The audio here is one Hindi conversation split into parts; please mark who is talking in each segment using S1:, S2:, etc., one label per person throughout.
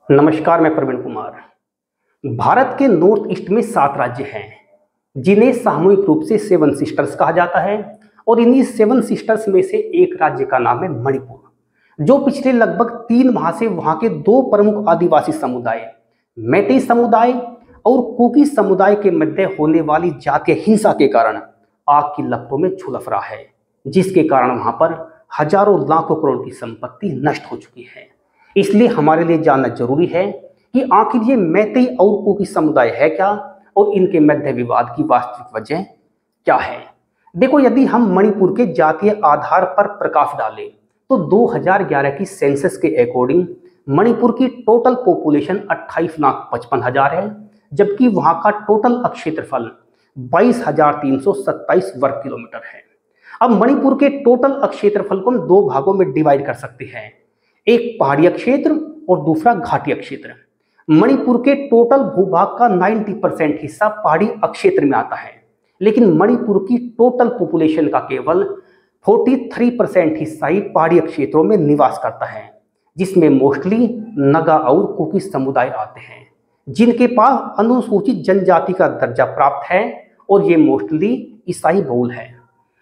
S1: नमस्कार, मैं प्रवीण कुमार। भारत के नॉर्थ ईस्ट में 7 राज्य हैं जिन्हें सामूहिक रूप से 7 सिस्टर्स कहा जाता है। और इन्हीं 7 सिस्टर्स में से एक राज्य का नाम है मणिपुर, जो पिछले लगभग 3 माह से वहां के 2 प्रमुख आदिवासी समुदाय मैतेई समुदाय और कुकी समुदाय के मध्य होने वाली जातीय हिंसा के कारण आग की लपटों में झुलस रहा है, जिसके कारण वहां पर हजारों लाखों करोड़ की संपत्ति नष्ट हो चुकी है। इसलिए हमारे लिए जानना जरूरी है कि आखिर ये मैतेई और कुकी समुदाय है क्या और इनके मध्य विवाद की वास्तविक वजह क्या है। देखो, यदि हम मणिपुर के जातीय आधार पर प्रकाश डालें तो 2011 की सेंसस के अकॉर्डिंग मणिपुर की टोटल पॉपुलेशन 28,55,000 है, जबकि वहां का टोटल क्षेत्रफल 22,327 वर्ग किलोमीटर है। अब मणिपुर के टोटल क्षेत्रफल को हम 2 भागों में डिवाइड कर सकते हैं, एक पहाड़िया क्षेत्र और दूसरा घाटीय क्षेत्र। मणिपुर के टोटल भूभाग का 90% हिस्सा पहाड़ी क्षेत्र में आता है, लेकिन मणिपुर की टोटल पॉपुलेशन का केवल 43% हिस्सा ही पहाड़ी क्षेत्रों में निवास करता है, जिसमें मोस्टली नगा और कुकी समुदाय आते हैं, जिनके पास अनुसूचित जनजाति का दर्जा प्राप्त है और ये मोस्टली ईसाई बहुल है।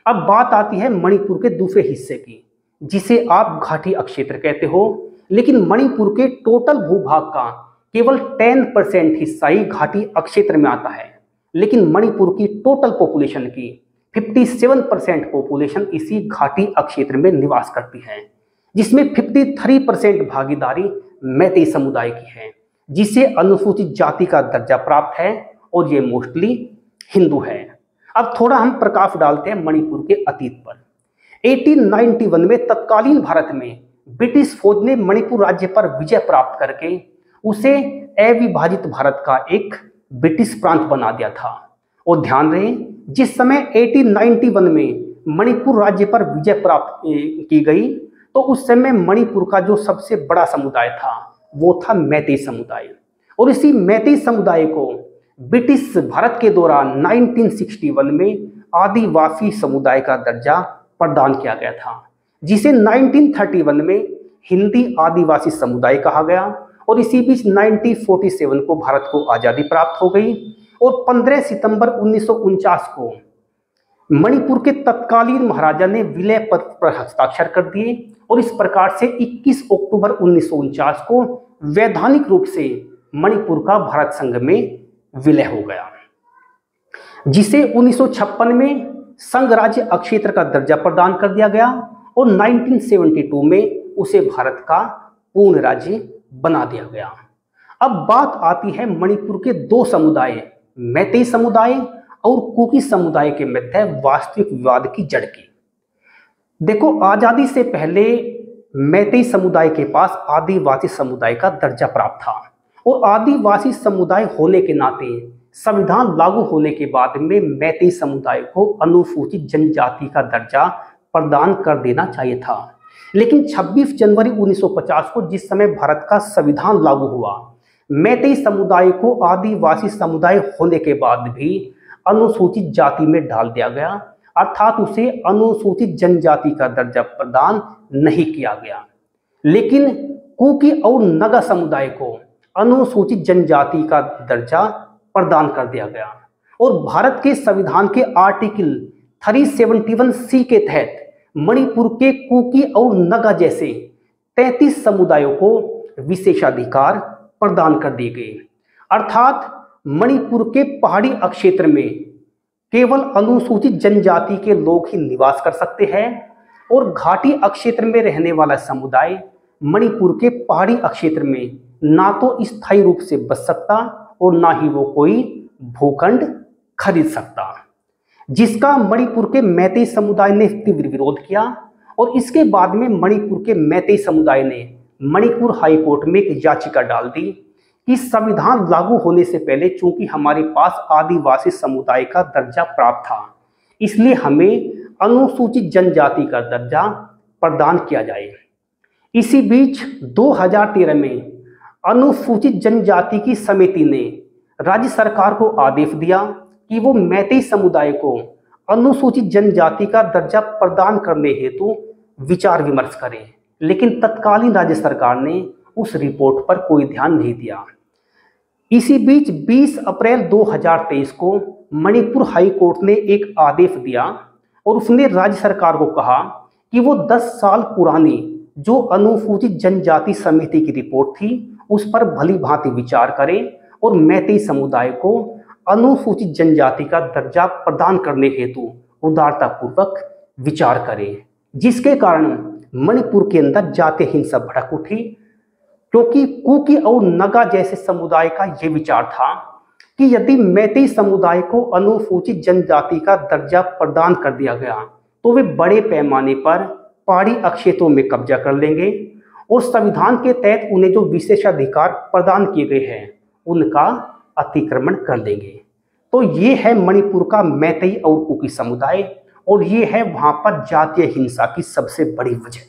S1: अब बात आती है मणिपुर के दूसरे हिस्से की, जिसे आप घाटी क्षेत्र कहते हो, लेकिन मणिपुर के टोटल भूभाग का केवल 10% हिस्सा ही घाटी क्षेत्र में आता है, लेकिन मणिपुर की टोटल पॉपुलेशन की 57% पॉपुलेशन इसी घाटी क्षेत्र में निवास करती है, जिसमें 53% भागीदारी मैतेई समुदाय की है, जिसे अनुसूचित जाति का दर्जा प्राप्त है और ये मोस्टली हिंदू है। अब थोड़ा हम प्रकाश डालते हैं मणिपुर के अतीत पर। 1891 में तत्कालीन भारत में ब्रिटिश फौज ने मणिपुर राज्य पर विजय प्राप्त करके उसे अविभाजित भारत का एक ब्रिटिश प्रांत बना दिया था। और ध्यान रहे, जिस समय 1891 में मणिपुर राज्य पर विजय प्राप्त की गई तो उस समय मणिपुर का जो सबसे बड़ा समुदाय था वो था मैतेई समुदाय। और इसी मैतेई समुदाय को ब्रिटिश भारत के दौरान 1961 में आदिवासी समुदाय का दर्जा प्रदान किया गया था, जिसे 1931 में हिंदी आदिवासी समुदाय कहा गया। और इसी बीच 1947 को भारत को आज़ादी प्राप्त हो गई और 15 सितंबर 1949 को मणिपुर के तत्कालीन महाराजा ने विलय पत्र पर हस्ताक्षर कर दिए और इस प्रकार से 21 अक्टूबर 1949 को वैधानिक रूप से मणिपुर का भारत संघ में विलय हो गया, जिसे 1956 में संघ राज्य क्षेत्र का दर्जा प्रदान कर दिया गया और 1972 में उसे भारत का पूर्ण राज्य बना दिया गया। अब बात आती है मणिपुर के 2 समुदाय मैतेई समुदाय और कुकी समुदाय के मध्य वास्तविक विवाद की जड़ की। देखो, आजादी से पहले मैतेई समुदाय के पास आदिवासी समुदाय का दर्जा प्राप्त था और आदिवासी समुदाय होने के नाते संविधान लागू होने के बाद में मैतेई समुदाय को अनुसूचित जनजाति का दर्जा प्रदान कर देना चाहिए था। लेकिन 26 जनवरी 1950 को जिस समय भारत का संविधान लागू हुआ, मैतेई समुदाय को आदिवासी समुदाय होने के बाद भी अनुसूचित जाति में डाल दिया गया, अर्थात उसे अनुसूचित जनजाति का दर्जा प्रदान नहीं किया गया। लेकिन कुकी और नगा समुदाय को अनुसूचित जनजाति का दर्जा प्रदान कर दिया गया और भारत के संविधान के आर्टिकल 371C के तहत मणिपुर के कुकी और नगा जैसे 33 समुदायों को विशेषाधिकार प्रदान कर दिए गए। अर्थात मणिपुर के पहाड़ी क्षेत्र में केवल अनुसूचित जनजाति के लोग ही निवास कर सकते हैं और घाटी क्षेत्र में रहने वाला समुदाय मणिपुर के पहाड़ी क्षेत्र में ना तो स्थायी रूप से बस सकता और ना ही वो कोई भूखंड खरीद सकता, जिसका मणिपुर के मैतेई समुदाय ने तीव्र विरोध किया। और इसके बाद में मणिपुर के मैतेई समुदाय ने मणिपुर हाई कोर्ट में एक याचिका डाल दी कि संविधान लागू होने से पहले चूंकि हमारे पास आदिवासी समुदाय का दर्जा प्राप्त था, इसलिए हमें अनुसूचित जनजाति का दर्जा प्रदान किया जाए। इसी बीच 2013 में अनुसूचित जनजाति की समिति ने राज्य सरकार को आदेश दिया कि वो मैतेई समुदाय को अनुसूचित जनजाति का दर्जा प्रदान करने हेतु विचार विमर्श करे, लेकिन तत्कालीन राज्य सरकार ने उस रिपोर्ट पर कोई ध्यान नहीं दिया। इसी बीच 20 अप्रैल 2023 को मणिपुर हाई कोर्ट ने एक आदेश दिया और उसने राज्य सरकार को कहा कि वो 10 साल पुरानी जो अनुसूचित जनजाति समिति की रिपोर्ट थी उस पर भली भांति विचार करें और मैतेई समुदाय को अनुसूचित जनजाति का दर्जा प्रदान करने हेतु उदारतापूर्वक विचार करें, जिसके कारण मणिपुर के अंदर जातीय हिंसा भड़क उठी, क्योंकि कुकी और नगा जैसे समुदाय का यह विचार था कि यदि मैतेई समुदाय को अनुसूचित जनजाति का दर्जा प्रदान कर दिया गया तो वे बड़े पैमाने पर पहाड़ी क्षेत्रों में कब्जा कर लेंगे और संविधान के तहत उन्हें जो विशेषाधिकार प्रदान किए गए हैं उनका अतिक्रमण कर देंगे। तो ये है मणिपुर का मैतेई और कुकी समुदाय और ये है वहां पर जातीय हिंसा की सबसे बड़ी वजह।